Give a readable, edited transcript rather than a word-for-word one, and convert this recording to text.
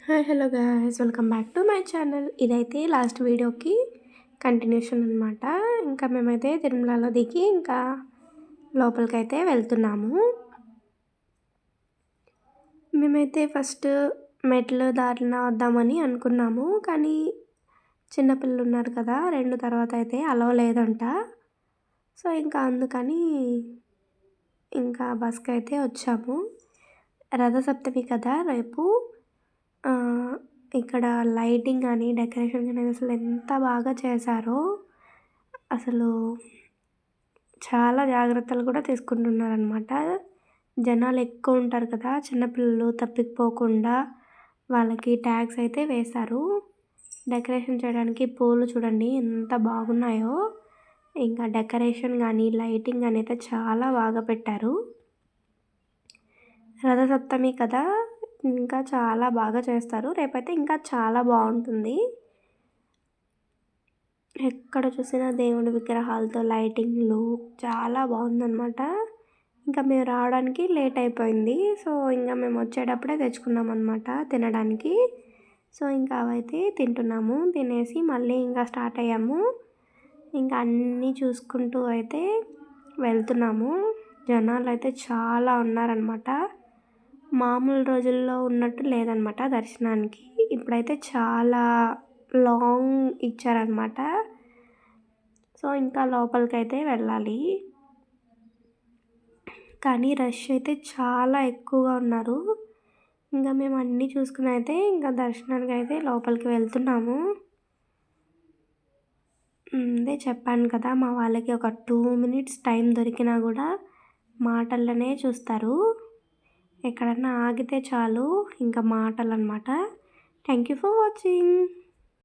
Hi hello guys, welcome back to my channel. ఇదైతే last వీడియోకి continuation అనమాట. ఇంకా మేమైతే తిరుమలలో దిగి ఇంకా లోపలికైతే వెళ్తున్నాము. మేమైతే ఫస్ట్ మెట్ల దారిన వద్దామని అనుకున్నాము, కానీ చిన్నపిల్లలు ఉన్నారు కదా, 2 తర్వాత అయితే అలవ లేదంట. సో ఇంకా అందుకని ఇంకా బస్కి అయితే వచ్చాము. రథసప్తమి కదా రేపు. ఇక్కడ లైటింగ్ కానీ డెకరేషన్ కానీ అసలు ఎంత బాగా చేశారో, అసలు చాలా జాగ్రత్తలు కూడా తీసుకుంటున్నారనమాట. జనాలు ఎక్కువ ఉంటారు కదా, చిన్నపిల్లలు తప్పిపోకుండా వాళ్ళకి ట్యాగ్స్ అయితే వేశారు. డెకరేషన్ చేయడానికి పూలు చూడండి ఎంత బాగున్నాయో. ఇంకా డెకరేషన్ కానీ లైటింగ్ కానీ అయితే చాలా బాగా పెట్టారు. రథసప్తమి కదా, ఇంకా చాలా బాగా చేస్తారు. రేపైతే ఇంకా చాలా బాగుంటుంది. ఎక్కడ చూసినా దేవుడి విగ్రహాలతో లైటింగ్లు చాలా బాగుందన్నమాట. ఇంకా మేము రావడానికి లేట్ అయిపోయింది. సో ఇంకా మేము వచ్చేటప్పుడే తెచ్చుకున్నాం అన్నమాట తినడానికి. సో ఇంకా అవైతే తింటున్నాము. తినేసి మళ్ళీ ఇంకా స్టార్ట్ అయ్యాము. ఇంకా అన్నీ చూసుకుంటూ అయితే వెళ్తున్నాము. జనాలు అయితే చాలా ఉన్నారనమాట. మామూలు రోజుల్లో ఉన్నట్టు లేదనమాట దర్శనానికి. ఇప్పుడైతే చాలా లాంగ్ ఇచ్చారనమాట. సో ఇంకా లోపలికైతే వెళ్ళాలి, కానీ రష్ అయితే చాలా ఎక్కువగా ఉన్నారు. ఇంకా మేము అన్నీ చూసుకుని అయితే ఇంకా దర్శనానికి అయితే లోపలికి వెళ్తున్నాము. అదే చెప్పాను కదా, మా వాళ్ళకి ఒక 2 minutes టైం దొరికినా కూడా మాటల్లోనే చూస్తారు. ఎక్కడన్నా ఆగితే చాలు ఇంకా మాటలు అన్నమాట. Thank you for watching.